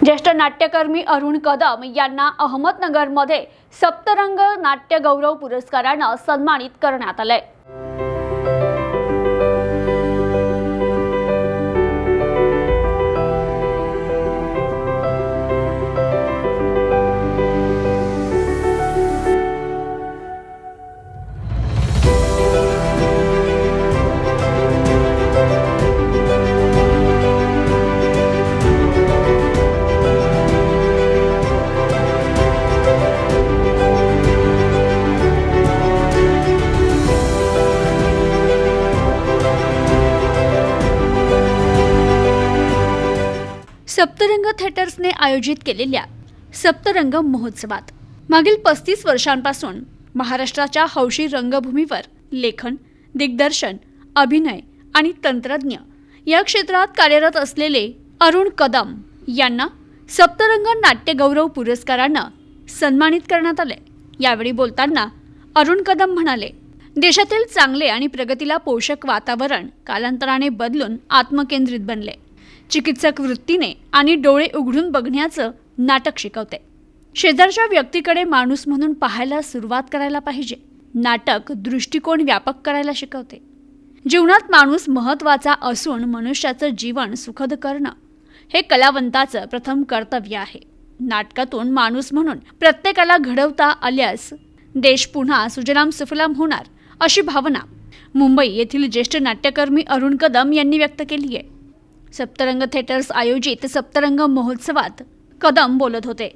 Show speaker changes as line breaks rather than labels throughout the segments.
ज्येष्ठ नाट्यकर्मी अरुण कदम यांना अहमदनगरमध्ये सप्तरंग नाट्य गौरव पुरस्काराने सन्मानित करण्यात आले। सप्तरंग थिएटर्सने आयोजित केलेल्या सप्तरंग महोत्सवात मागील 35 वर्षांपासून महाराष्ट्राच्या हौशी रंगभूमीवर लेखन, दिग्दर्शन, अभिनय आणि तंत्रज्ञ या क्षेत्रात कार्यरत असलेले अरुण कदम यांना सप्तरंग नाट्य गौरव पुरस्काराने सन्मानित करण्यात आले। यावेळी बोलताना अरुण कदम म्हणाले, देशातील चांगले आणि प्रगतीला पोषक वातावरण कालांतराने बदलून आत्मकेंद्रित बनले। चिकित्सक वृत्तीने आणि डोळे उघडून बघण्याचं नाटक शिकवते। शेजारच्या व्यक्तीकडे माणूस म्हणून पाहायला सुरुवात करायला पाहिजे। नाटक दृष्टिकोन व्यापक करायला शिकवते। जीवनात माणूस महत्त्वाचा असून मनुष्याचं जीवन सुखद करणं हे कलावंताचं प्रथम कर्तव्य आहे। नाटकातून माणूस म्हणून प्रत्येकाला घडवता आल्यास देश पुन्हा सुजलाम सुफलाम होणार अशी भावना मुंबई येथील ज्येष्ठ नाट्यकर्मी अरुण कदम यांनी व्यक्त केली आहे। सप्तरंग थिएटर्स आयोजित सप्तरंग महोत्सवात कदम बोलत होते।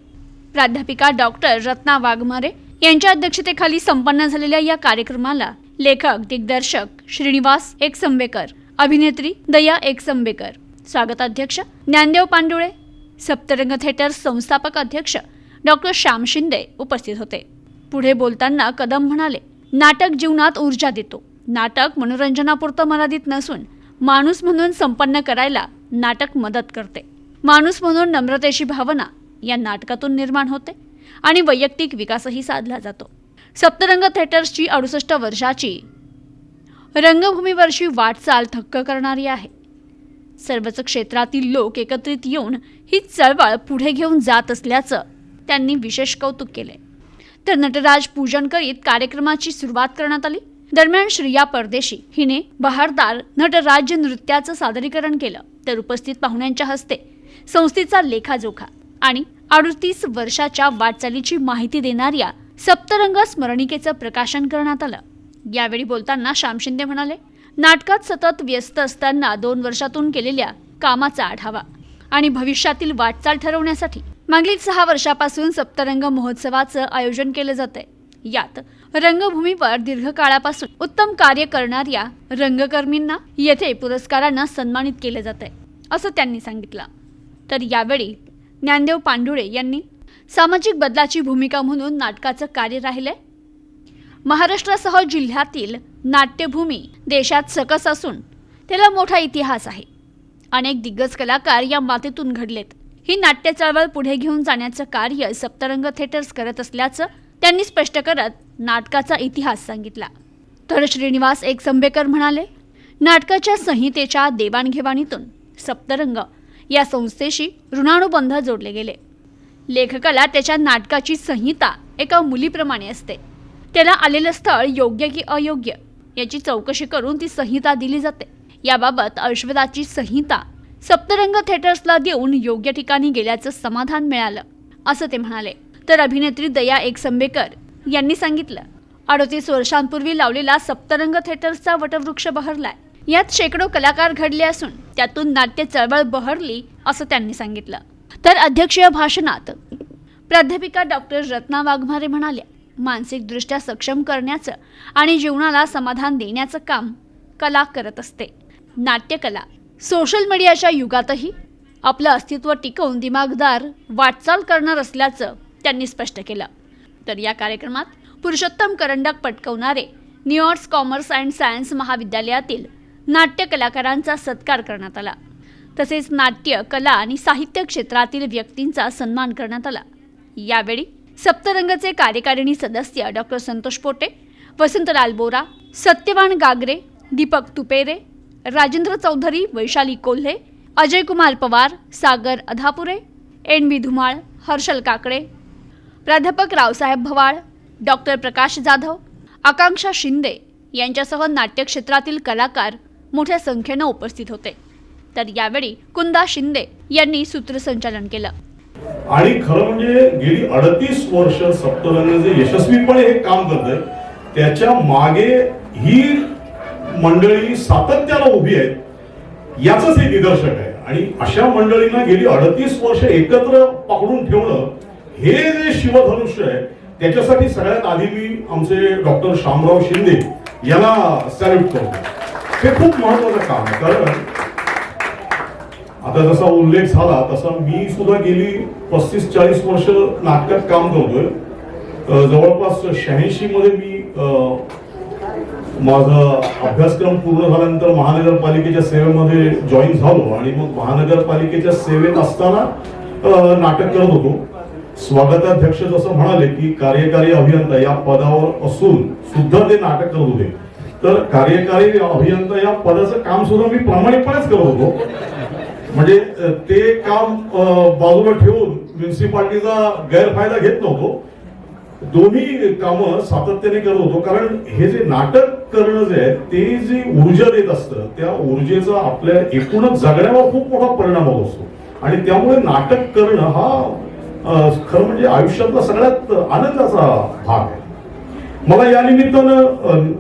प्राध्यापिका डॉक्टर रत्ना वाघमारे यांच्या अध्यक्षतेखाली संपन्न झालेल्या या कार्यक्रमाला लेखक दिग्दर्शक श्रीनिवास एकसंबेकर, अभिनेत्री दया एकसंबेकर, स्वागताध्यक्ष ज्ञानदेव पांडुळे, सप्तरंग थिएटर्स संस्थापक अध्यक्ष डॉक्टर श्याम शिंदे उपस्थित होते। पुढे बोलताना कदम म्हणाले, नाटक जीवनात ऊर्जा देतो। नाटक मनोरंजनापुरतं मर्यादित नसून माणूस म्हणून संपन्न करायला नाटक मदत करते। माणूस म्हणून नम्रतेची भावना या नाटकातून निर्माण होते आणि वैयक्तिक विकासही साधला जातो। सप्तरंग थिएटर्सची 68 वर्षाची रंगभूमीवरची वाटचाल थक्क करणारी आहे। सर्वच क्षेत्रातील लोक एकत्रित येऊन ही चळवळ पुढे घेऊन जात असल्याचं त्यांनी विशेष कौतुक केले। तर नटराज पूजन करीत कार्यक्रमाची सुरुवात करण्यात आली। दरम्यान श्रिया परदेशी हिने बहारदार नटराज्य नृत्याचं सादरीकरण केलं, तर उपस्थित पाहुण्यांच्या हस्ते संस्थेचा लेखाजोखा आणि 38 वर्षाच्या वाटचालीची माहिती देणाऱ्या सप्तरंग स्मरणिकेचं प्रकाशन करण्यात आलं। यावेळी बोलताना श्याम शिंदे म्हणाले, नाटकात सतत व्यस्त असताना 2 वर्षातून केलेल्या कामाचा आढावा आणि भविष्यातील वाटचाल ठरवण्यासाठी मागील 6 वर्षापासून सप्तरंग महोत्सवाचं आयोजन केलं जातंय। यात रंगभूमीवर दीर्घकाळापासून उत्तम कार्य करणाऱ्या रंगकर्मींना येथे पुरस्काराने सन्मानित केले जाते असं त्यांनी सांगितलं। तर यावेळी ज्ञानदेव पांडुळे यांनी सामाजिक बदलाची भूमिका म्हणून नाटकाचं कार्य राहिले। महाराष्ट्रासह जिल्ह्यातील नाट्यभूमी देशात सकस असून त्याला मोठा इतिहास आहे। अनेक दिग्गज कलाकार या मातीतून घडलेत। ही नाट्य चळवळ पुढे घेऊन जाण्याचं कार्य सप्तरंग थिएटर्स करत असल्याचं त्यांनी स्पष्ट करत नाटकाचा इतिहास सांगितला। तर श्रीनिवास एकसंबेकर म्हणाले, नाटकाच्या संहितेच्या देवाणघेवाणीतून सप्तरंग या संस्थेशी ऋणानुबंध जोडले गेले। लेखकाला त्याच्या नाटकाची संहिता एका मुलीप्रमाणे असते। त्याला आलेलं स्थळ योग्य की अयोग्य याची चौकशी करून ती संहिता दिली जाते। याबाबत ऐश्वर्याची संहिता सप्तरंग थिएटर्सला देऊन योग्य ठिकाणी गेल्याचं समाधान मिळालं असं ते म्हणाले। तर अभिनेत्री दया एकसंबेकर यांनी सांगितलं, 38 वर्षांपूर्वी लावलेला सप्तरंग थिएटर्सचा वटवृक्ष बहरलाय। यात शेकडो कलाकार घडले असून त्यातून नाट्य चळवळ बहरली असं त्यांनी सांगितलं। तर अध्यक्षीय भाषणात प्राध्यापिका डॉक्टर रत्ना वाघमारे म्हणाल्या, मानसिकदृष्ट्या सक्षम करण्याचं आणि जीवनाला समाधान देण्याचं काम कला करत असते। नाट्यकला सोशल मीडियाच्या युगातही आपलं अस्तित्व टिकवून दिमागदार वाटचाल करणार असल्याचं त्यांनी स्पष्ट केलं। तर या कार्यक्रमात पुरुषोत्तम करंडक पटकवणारे new arts commerce and science महाविद्यालयातील नाट्य कलाकारांचा सत्कार करण्यात आला। तसेच नाट्य, कला आणि साहित्य क्षेत्रातील व्यक्तींचा सन्मान करण्यात आला। यावेळी सप्तरंगचे कार्यकारिणी सदस्य डॉक्टर संतोष पोटे, वसंतलाल बोरा, सत्यवान गागरे, दीपक तुपेरे, राजेंद्र चौधरी, वैशाली कोल्हे, अजय कुमार पवार, सागर अधापुरे, NB धुमाळ, हर्षल काकडे, प्राध्यापक रावसाहेब भवाळ, डॉक्टर प्रकाश जाधव, आकांक्षा शिंदे यांच्यासह नाट्यक्षेत्रातील कलाकार मोठ्या संख्येने उपस्थित होते. तर यावेळी कुंदा शिंदे यांनी सूत्रसंचालन केलं.
आणि खरं म्हणजे गेली 38 वर्ष सप्तरंग जे यशस्वीपणे हे काम करतंय त्याच्या मागे ही मंडळी सातत्यानं उभी आहेत याचंच हे निदर्शक आहे. आणि अशा मंडळींना गेली 38 वर्ष एकत्र पकडून ठेवणं हे जे शिवधनुष्य आहे त्याच्यासाठी सगळ्यात आधी मी आमचे डॉक्टर शामराव शिंदे यांना सॅल्यूट करतो. हे खूप महत्वाचं काम आहे. कारण आता जसा उल्लेख झाला तसा मी सुद्धा गेली 35-40 वर्ष नाटकात काम करतोय. जवळपास 86 मध्ये मी माझा अभ्यासक्रम पूर्ण झाल्यानंतर महानगरपालिकेच्या सेवेमध्ये जॉईन झालो आणि मग महानगरपालिकेच्या सेवेत असताना नाटक करत होतो. स्वागताध्यक्ष जसं म्हणाले की कार्यकारी अभियंता या पदावर असून सुद्धा ते नाटक करत होते. तर कार्यकारी अभियंता या पदाचं काम सुद्धा मी प्रामाणिकपणेच करत होतो. म्हणजे ते काम बाजूला ठेवून म्युन्सिपाल्टीचा गैरफायदा घेत नव्हतो. दोन्ही कामं सातत्याने करत होतो. कारण हे जे नाटक करणं जे आहे ते जी ऊर्जा देत असतं त्या ऊर्जेचा आपल्या एकूणच जगण्यावर खूप मोठा परिणाम होत असतो. आणि त्यामुळे नाटक करणं हा खरं म्हणजे आयुष्यातला सगळ्यात आनंदाचा भाग आहे. मला या निमित्तानं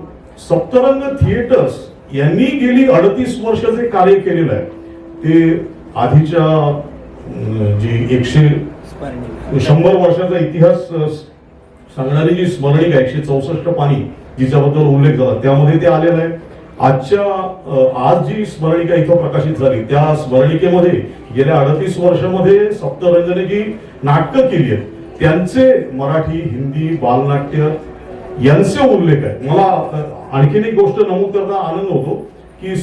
सप्तरंग थिएटर्स यांनी गेली 38 वर्ष जे कार्य केलेलं आहे ते आधीच्या जी 100 वर्षाचा इतिहास सांगणारी जी स्मरणिका 164 पानी जिच्याबद्दल उल्लेख झाला त्यामध्ये ते आलेलं आहे. आज जी स्मरणिका इथं प्रकाशित झाली त्या स्मरणिकेमध्ये गेल्या 38 वर्षामध्ये सप्तरंगने जी नाटकं केली आहेत त्यांचे मराठी, हिंदी, बालनाट्य यांचे उल्लेख आहे. मला आणखीन एक गोष्ट नमूद करता आनंद होतो की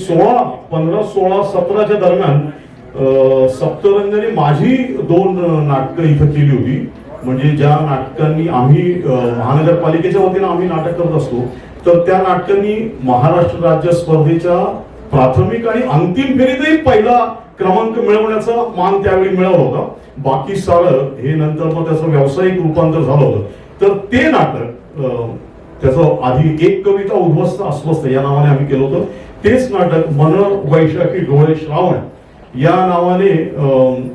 15, 16, 17च्या दरम्यान सप्तरंगने माझी 2 नाटकं इथं केली होती. म्हणजे ज्या नाटकांनी आम्ही महानगरपालिकेच्या वतीनं आम्ही नाटक करत असतो तर त्या नाटकांनी महाराष्ट्र राज्य स्पर्धेच्या प्राथमिक आणि अंतिम फेरीतही पहिला क्रमांक मिळवण्याचा मान त्यावेळी मिळाला होता. बाकी सारं हे नंतर मग त्याचं व्यावसायिक रूपांतर झालं होतं. तर ते नाटक त्याचं आधी एक कविता उद्ध्वस्त अस्वस्थ या नावाने आम्ही केलं होतं. तेच नाटक मन वैशाखी डोळे श्रावण या नावाने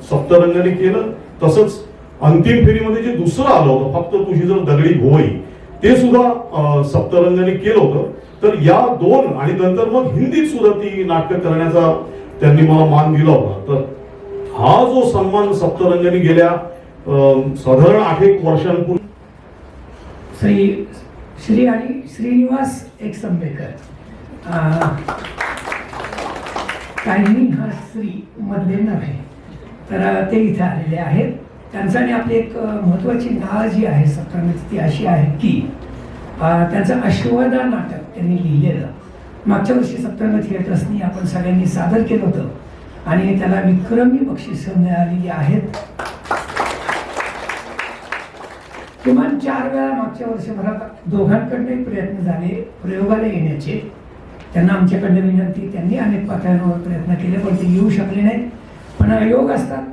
सप्तरंगाने केलं. तसंच अंतिम फेरीमध्ये जे दुसरं आलं होतं फक्त तुझी जर दगडी भोवई ते सुद्धा सप्तरंगाने केलं होतं. तर या 2 आणि नंतर मग हिंदीत सुद्धा ती नाटकं करण्याचा त्यांनी मला मान दिला होता. तर हा जो सन्मान सप्तरंगाने गेल्या साधारण 8 वर्षांपूर्वी
श्री आणि श्रीनिवास एकसंबेकर काही हा श्री मधले नव्हे तर ते इथे आलेले आहेत. त्यांचं आणि आपली एक महत्वाची नाळ जी आहे सप्तरंगाची ती अशी आहे की त्यांचं अश्वदा नाटक त्यांनी लिहिलेलं मागच्या वर्षी सप्तरंग थिएटर्सनी आपण सगळ्यांनी सादर केलं होतं आणि त्याला विक्रमी बक्षिसं मिळालेली आहेत. किमान 4 वेळा मागच्या वर्षभरात दोघांकडे प्रयत्न झाले प्रयोगाला येण्याचे. त्यांना आमच्याकडे विनंती, त्यांनी अनेक पातळ्यांवर प्रयत्न केले पण ते येऊ शकले नाहीत. पण योग असतात.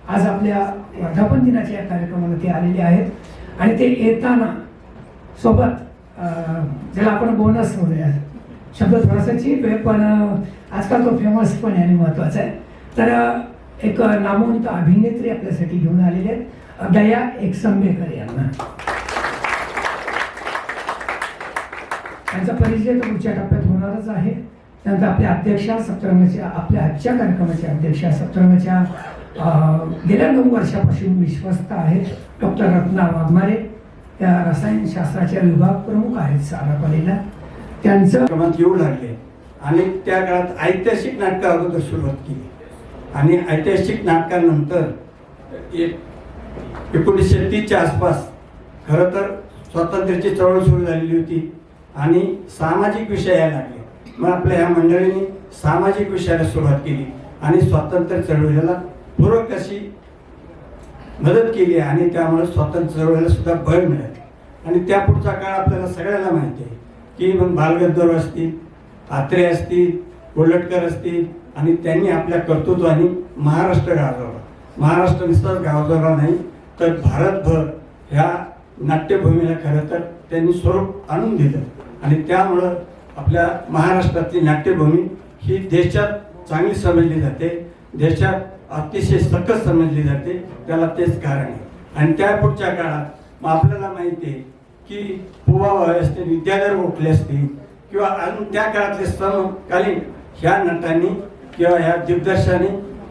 आज आपल्या वर्धापन दिनाच्या या कार्यक्रमाला ते आलेले आहेत आणि ते येताना सोबत ज्याला आपण बोनस म्हणूया शब्द थोडासा चीप आहे पण आजकाल तो फेमस पण आहे आणि महत्वाचा आहे. तर एक नामवंत अभिनेत्री आपल्यासाठी घेऊन आलेले आहेत दया एकसंबेकर यांना. त्यांचा परिचय तर पुढच्या टप्प्यात होणारच आहे. त्यानंतर आपल्या अध्यक्षा सप्तरंगाच्या आपल्या आजच्या कार्यक्रमाच्या अध्यक्षा सप्तरंगाच्या गेल्या 9 वर्षापासून विश्वस्त आहेत डॉक्टर रत्ना वाघमारे. त्या रसायनशास्त्राच्या विभाग प्रमुख आहेत सारा कॉलेजला. त्यांचं
क्रमात येऊ लागले आणि त्या काळात ऐतिहासिक नाटकं अगोदर सुरुवात केली आणि ऐतिहासिक नाटकानंतर 1930च्या आसपास खरं तर स्वातंत्र्याची चळवळ सुरू झालेली होती आणि सामाजिक विषय यायला लागले. मग आपल्या ह्या मंडळींनी सामाजिक विषयाला सुरुवात केली आणि स्वातंत्र्य चळवळीला पूरक अशी मदत केली आणि त्यामुळे स्वातंत्र्य चळवळीला सुद्धा बळ मिळालं. आणि त्या पुढचा काळ आपल्याला सगळ्यांना माहिती आहे की मग बालगंधर्व असतील, आत्रे असतील, कोल्हटकर असतील आणि त्यांनी आपल्या कर्तृत्वाने महाराष्ट्र गाजवला. महाराष्ट्र नुसताच गावजोगा नाही तर भारतभर ह्या नाट्यभूमीला खरं तर त्यांनी स्वरूप आणून दिलं आणि त्यामुळं आपल्या महाराष्ट्रातली नाट्यभूमी ही देशात चांगली समजली जाते, देशात अतिशय सकस समजली जाते. त्याला तेच कारण आहे. आणि त्या पुढच्या काळात मग आपल्याला माहिती आहे की पुवाबाई असतील, विद्याधर गोखले असतील किंवा अजून त्या काळातले समकालीन ह्या नटांनी किंवा ह्या दिग्दर्शकांनी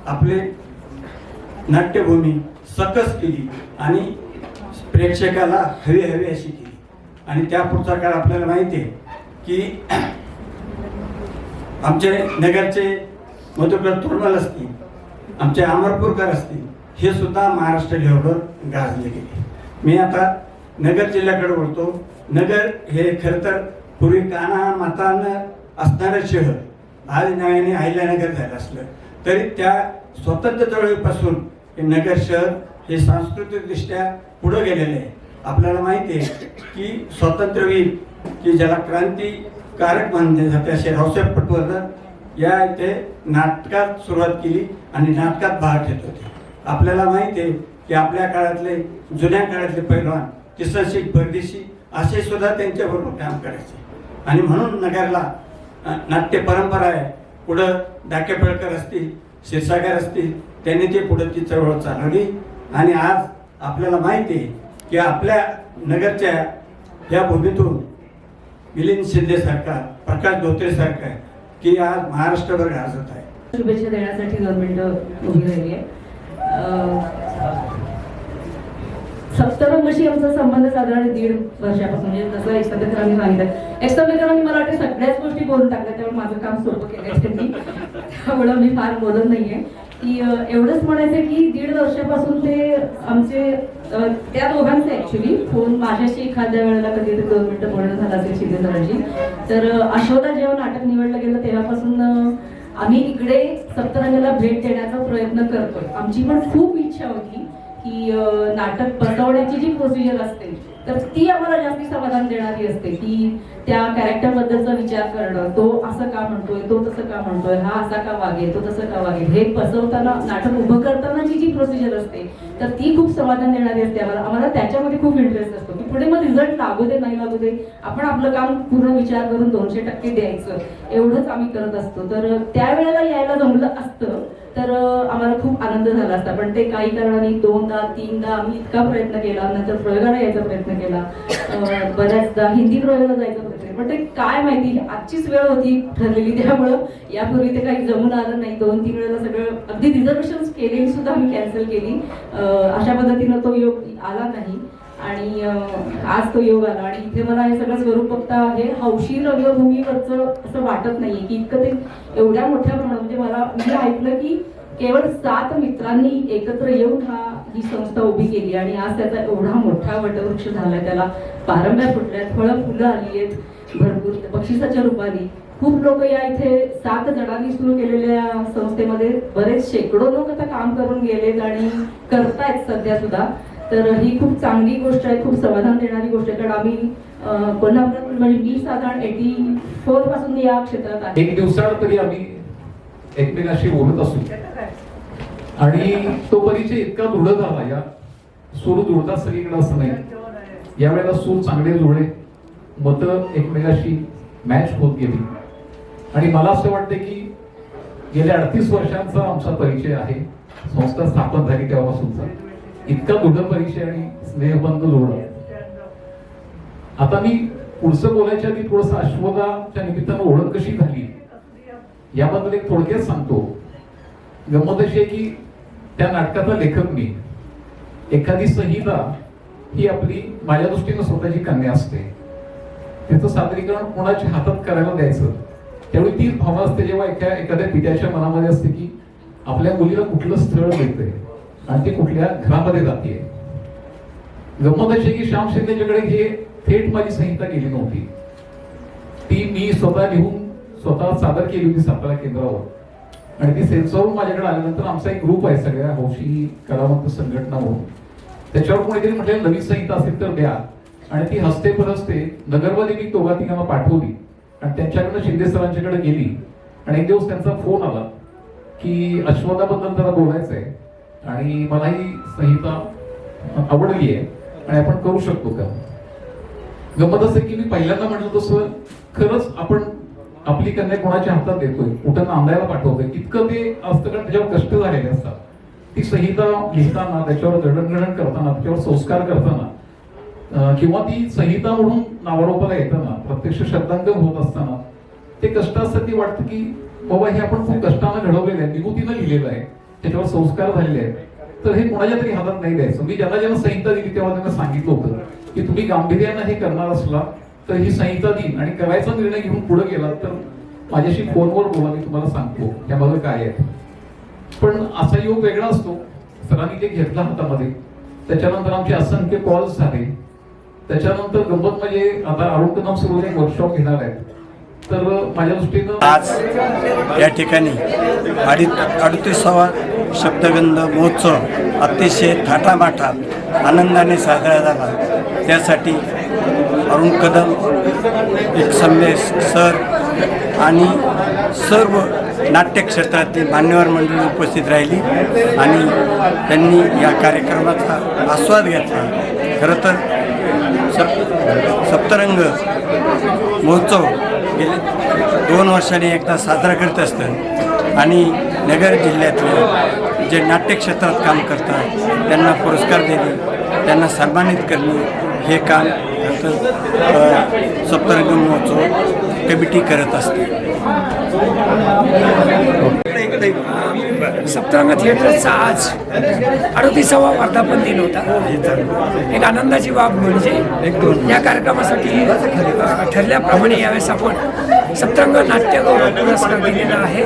आपले नाट्यभूमी सकस केली आणि प्रेक्षकाला हवी अशी केली. आणि त्या पुढचा काळ आपल्याला माहिती आहे की आमचे नगरचे मधुकर तोरमल असतील, आमचे अमरपूरकर असतील, हे सुद्धा महाराष्ट्र लेवलवर गाजले गेले. मी आता नगर जिल्ह्याकडे बोलतो. नगर हे खरं तर पूर्वी काना मातानं असणारं शहर आज नव्याने अहिल्यानगर झालं असलं तरी त्या स्वतंत्र चळवळीपासून हे नगर शहर हे सांस्कृतिकदृष्ट्या पुढे गेलेले आहे. आपल्याला माहिती आहे की स्वातंत्र्यवीर की ज्याला क्रांतिकारक मानले जाते असे रावसाहेब पटवर्धन या इथे नाटकात सुरुवात केली आणि नाटकात भाग घेत होते. आपल्याला माहिती आहे की आपल्या काळातले जुन्या काळातले पैलवान किसन परदेशी असे सुद्धा त्यांच्याबरोबर काम करायचे आणि म्हणून नगरला नाट्य परंपरा आहे. पुढं डाकेपळकर असतील, क्षीरसागर असतील, त्यांनी ते पुढे ती चळवळ चालवली आणि आज आपल्याला माहिती आहे की आपल्या नगरच्या या भूमीतून मिलिंद शिंदे सारखा, प्रकाश धोत्रे सारखा की आज महाराष्ट्रभर गाजत आहे.
शुभेच्छा देण्यासाठी 2 मिनिटं उभी राहिली आहे. 70 आमचा संबंध साधारण 1.5 वर्षापासून, म्हणजे जसं एकमेकांनी सांगितलं, एकमेकांनी मला वाटतं सगळ्याच गोष्टी बोलून टाकल्या, त्यामुळे माझं काम सोपं केलं त्यांनी, त्यामुळं मी फार बोलत नाहीये. की एवढंच म्हणायचं की 1.5 वर्षापासून ते आमचे त्या दोघांचे ऍक्च्युली फोन माझ्याशी एखाद्या वेळेला कधीतरी 2 मिनिटं बोलणं झालं असेल शिंदे सरांची. तर अशोदा जेव्हा नाटक निवडलं गेलं तेव्हापासून आम्ही इकडे सप्तरंगाला भेट देण्याचा प्रयत्न करतोय. आमची पण खूप इच्छा होती की नाटक बसवण्याची जी प्रोसिजर असते तर ती आम्हाला जास्ती समाधान देणारी असते की त्या कॅरेक्टर बद्दलचा विचार करणं, तो असं का म्हणतोय, तो तसं का म्हणतोय, हा असा का वागेल, तो तसं का वागेल, हे बसवताना नाटक उभं करतानाची जी प्रोसिजर असते तर ती खूप समाधान देणारी असते. आम्हाला त्याच्यामध्ये खूप इंटरेस्ट असतो की पुढे मग रिझल्ट लागू दे नाही लागू दे, आपण आपलं काम पूर्ण विचार करून 200% द्यायचं, एवढंच आम्ही करत असतो. तर त्यावेळेला यायला जमलं असतं तर आम्हाला खूप आनंद झाला असता, पण ते काही कारणाने 2दा 3दा आम्ही इतका प्रयत्न केला, नंतर प्रयोगाला यायचा प्रयत्न केला, बऱ्याचदा हिंदी प्रयोगाला जायचा प्रयत्न केला, पण ते काय माहिती आजचीच वेळ होती ठरलेली, त्यामुळं यापूर्वी ते काही जमून आलं नाही. 2-3 वेळेला सगळं अगदी रिझर्वेशन केलेली सुद्धा आम्ही कॅन्सल केली. अशा पद्धतीनं तो योग आला नाही आणि आज तो योग आला आणि इथे मला हे सगळं स्वरूप बघता हे हौशी रंगभूमीवरचं असं वाटत नाहीये की इतकं ते एवढ्या मोठ्या प्रमाणात, म्हणजे मी ऐकलं की केवळ 7 मित्रांनी एकत्र येऊन ही संस्था उभी केली आणि आज त्याचा एवढा मोठा वटवृक्ष झालाय, त्याला पारंब्या फुटल्यात, फुलं आली आहेत भरपूर बक्षिसाच्या रूपाने. खूप लोक या इथे 7 जणांनी सुरू केलेल्या संस्थेमध्ये बरेच शेकडो लोक आता काम करून गेलेत आणि करतायत सध्या सुद्धा. तर ही खूप चांगली गोष्ट आहे, खूप समाधान देणारी गोष्ट आहे, कारण आम्ही कोल्हापुरात म्हणजे मी साधारण 84 पासून या क्षेत्रात आहे.
एक दिवसाला तरी आम्ही एकमेकांशी बोलत असू आणि तो परिचय इतका दृढ झाला. या सूर जुळतात सगळीकडे असं नाही, यावेळेला सूर चांगले जुळले, मतं एकमेकाशी मॅच होत गेली आणि मला असं वाटतं की गेल्या 38 वर्षांचा आमचा परिचय आहे. संस्था स्थापन झाली तेव्हापासूनचा इतका दृढ परिचय आणि स्नेहबंध जोडला. आता मी पुढचं बोलायच्या आधी थोडंसं अश्वदाच्या निमित्तानं ओळख कशी झाली याबद्दल एक थोडक्यात सांगतो. गंमत अशी आहे की त्या नाटकाचा लेखक मी. एखादी संहिता ही आपली माझ्या दृष्टीनं स्वतःची कन्या असते, त्याचं सादरीकरण कोणाच्या हातात करायला द्यायचं त्यावेळी तीच भावना असते जेव्हा एखाद्या पित्याच्या मनामध्ये असते की आपल्या मुलीला कुठलं स्थळ मिळतंय आणि ती कुठल्या घरामध्ये जाते. गंमत अशी की श्याम शिंदेच्याकडे हे थेट माझी संहिता गेली नव्हती, ती मी स्वतः लिहून स्वतः सादर केली होती सातारा केंद्रावर आणि ती सेन्सॉरून माझ्याकडे आल्यानंतर आमचा एक ग्रुप आहे सगळ्या हौशी कलावंत संघटना म्हणून, त्याच्यावर कोणीतरी म्हटले नवीन संहिता असेल तर द्या आणि ती हसते परस्ते नगरमध्ये मी 2-3 पाठवली आणि त्यांच्याकडे शिंदे सरांच्याकडे गेली आणि एक दिवस त्यांचा फोन आला की अश्वदाबद्दल जरा बोलायचं आहे. आणि मलाही संहिता आवडली आहे आणि आपण करू शकतो का. गंमत असं की मी पहिल्यांदा म्हटलं तसं खरंच आपण आपली कन्या कोणाच्या हातात देतोय, कुठं नांदायला पाठवतोय, इतकं ते असतं कारण त्याच्यावर कष्ट झालेले असतात. ती संहिता लिहिताना, त्याच्यावर जडणघडण करताना, त्याच्यावर संस्कार करताना किंवा ती संहिता म्हणून नावारोपाला येताना, प्रत्यक्ष श्रद्धांजन होत असताना ते कष्ट असतात. ती वाटतं की बाबा हे आपण खूप कष्टानं घडवलेलं आहे, विभूतीनं लिहिलेलं आहे, त्याच्यावर संस्कार झालेले आहेत, तर हे कोणाच्या तरी हातात नाही द्यायचं. मी ज्यांना जेव्हा संहिता दिली तेव्हा त्यांना सांगितलं होतं की तुम्ही गांभीर्यानं हे करणार असला तर ही संहिता दिन आणि करायचा निर्णय घेऊन पुढे गेला तर माझ्याशी फोनवर बोला, मी तुम्हाला सांगतो त्यामध्ये काय आहे. पण असा योग वेगळा असतो. सरांनी ते घेतला हातामध्ये, त्याच्यानंतर आमचे असंख्य कॉल्स झाले. त्याच्यानंतर गंमत म्हणजे आता अरुण कदम सर एक वर्कशॉप घेणार आहेत, तर माझ्या दृष्टीनं
आज या ठिकाणी 38वा शब्दगंध महोत्सव अतिशय थाटामाटात आनंदाने साजरा झाला. त्यासाठी अरुण कदम, एकसंबे सर आणि सर्व नाट्यक्षेत्रातील मान्यवर मंडळी उपस्थित राहिली आणि त्यांनी या कार्यक्रमाचा आस्वाद घेतला. खरं तर सप्तरंग महोत्सव गेले 2 वर्षांनी एकदा साजरा करत असतं आणि नगर जिल्ह्यातले जे नाट्यक्षेत्रात काम करतात त्यांना पुरस्कार देणे, त्यांना सन्मानित करणे हे काम सप्तरंग महोत्सव कमिटी करत असते.
सप्तरंग थिएटरचा आज 38वा वर्धापन दिन होता. एक आनंदाची बाब म्हणजे या कार्यक्रमासाठी ठरल्याप्रमाणे यावेळेस आपण सप्तरंग नाट्य गौरव पुरस्कार दिलेला आहे.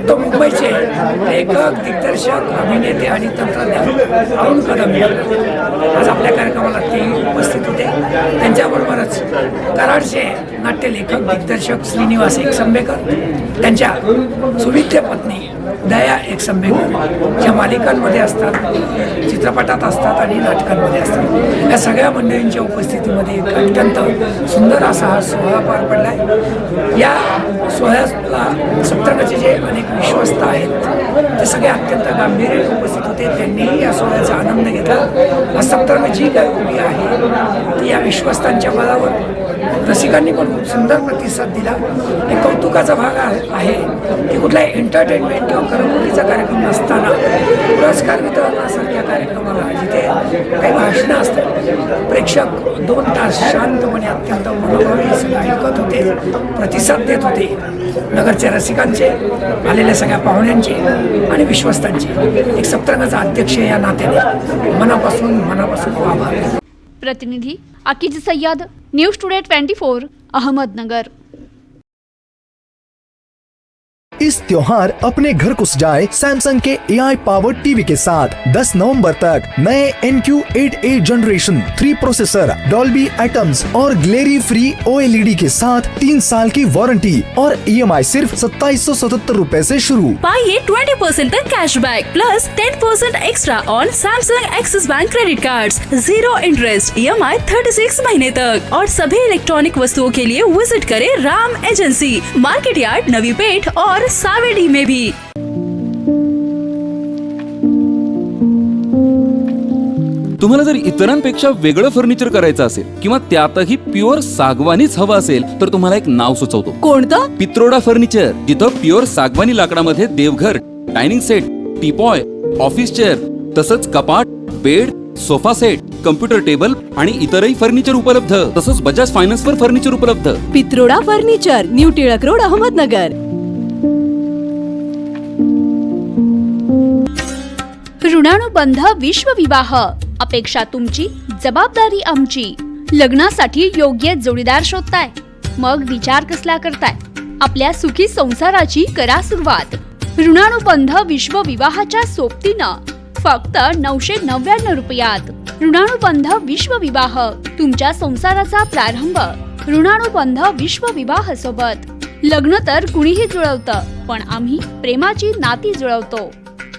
तो मुंबईचे लेखक, दिग्दर्शक, अभिनेते आणि तंत्रज्ञ अरुण कदम आज आपल्या कार्यक्रमाला ते उपस्थित होते. त्यांच्याबरोबरच कराडचे नाट्यलेखक, दिग्दर्शक श्रीनिवास एकसंबेकर, त्यांच्या सुविद्य पत्नी दया एकसंबेकर, ज्या मालिकांमध्ये असतात, चित्रपटात असतात आणि नाटकांमध्ये असतात, या सगळ्या मंडळींच्या उपस्थितीमध्ये एक अत्यंत सुंदर असा हा सोहळा पार पडला आहे. या सोहळ्याला सप्तरंगाचे जे अनेक विश्वस्त आहेत ते सगळे अत्यंत गांभीर्याने उपस्थित होते. त्यांनीही या सोहळ्याचा आनंद घेतला. सप्तरंग जी काय उभी आहे ती या विश्वस्तांच्या बळावर रसिकांनी पण खूप सुंदर प्रतिसाद दिला. एक कौतुकाचा भाग आहे की कुठलाही एंटरटेनमेंट किंवा करमणुकीचा कार्यक्रम नसताना पुरस्कार वितरणासारख्या कार्यक्रमाला जिथे काही भाषणं असतात, प्रेक्षक 2 तास शांतपणे अत्यंत मनोभावे सगळं ऐकत होते, प्रतिसाद देत होते. नगरच्या रसिकांचे, आलेल्या सगळ्या पाहुण्यांचे आणि विश्वस्तांचे एक सप्तरंगाचा अध्यक्ष या नात्याने मनापासून आभार.
प्रतिनिधी आकिज सय्यद, न्यूज टुडे 24, अहमदनगर.
इस त्योहार अपने घर को सजाए सैमसंग के AI पावर्ड टीवी के साथ 10 नवंबर तक नए NQ8A generation 3 processor, Dolby atoms और ग्लेरी फ्री OLED के साथ 3 साल की वारंटी और EMI सिर्फ 2777 रुपए से शुरू.
पाइए 20% तक cashback plus 10% extra on Samsung axis bank credit cards, 0 interest, EMI 36 महीने तक. और सभी इलेक्ट्रॉनिक वस्तुओं के लिए विजिट करें Ram agency, market yard, Navi Peth और सावेडी में भी.
तुम्हाला जर इतरांपेक्षा वेगळं फर्निचर करायचं असेल किंवा त्यातही प्युअर सागवानीच हवं असेल तर तुम्हाला एक नाव सुचवतो.
कोणतं?
पित्रोडा फर्निचर, जिथं प्युअर सागवानी लाकडामध्ये देवघर, dining set, teapoy, office chair, तसंच कपाट, bed, sofa set, computer table आणि इतरही फर्निचर उपलब्ध. तसंच बजाज फायनान्स वर फर्निचर उपलब्ध.
Pitroda furniture, new Tilak road, Ahmednagar.
Runanubandh Vishwavivah, अपेक्षा तुमची, जबाबदारी आमची. लग्नासाठी योग्य जोडीदार शोधताय? मग विचार कसला करताय? आपल्या सुखी संसाराची करा सुरुवात. ऋणानुबंध विश्वविवाहाच्या सोबतीनं फक्त 999 रुपयात. ऋणानुबंध विश्वविवाह, तुमच्या संसाराचा प्रारंभ ऋणानुबंध विश्वविवाह सोबत. लग्न तर कुणीही जुळवतं, पण आम्ही प्रेमाची नाती जुळवतो.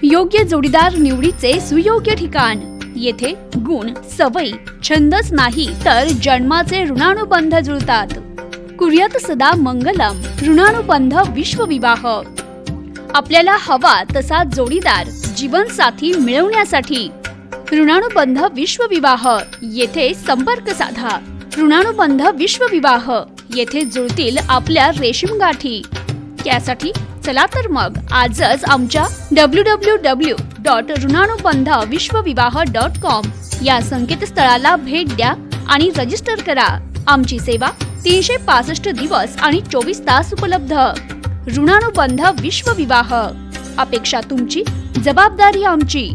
योग्य जोडीदार निवडीचे सुयोग्य ठिकाण. येथे गुण, सवयी, छंदच नाही तर जन्माचे ऋणानुबंध जुळतात. कुर्यात सदा मंगलम. ऋणानुबंध विश्वविवाह. आपल्याला हवा तसा जोडीदार जीवनसाथी मिळवण्यासाठी ऋणानुबंध विश्वविवाह येथे संपर्क साधा. ऋणानुबंध विश्वविवाह येथे जुळतील आपल्या रेशीम गाठी. त्यासाठी चला तर मग आजच आमच्या www.ऋणानुबंधविश्वविवाह.com या संकेतस्थळाला भेट द्या आणि रजिस्टर करा. आमची सेवा 365 दिवस आणि 24 तास उपलब्ध. ऋणानुबंध विश्वविवाह, अपेक्षा तुमची, जबाबदारी आमची.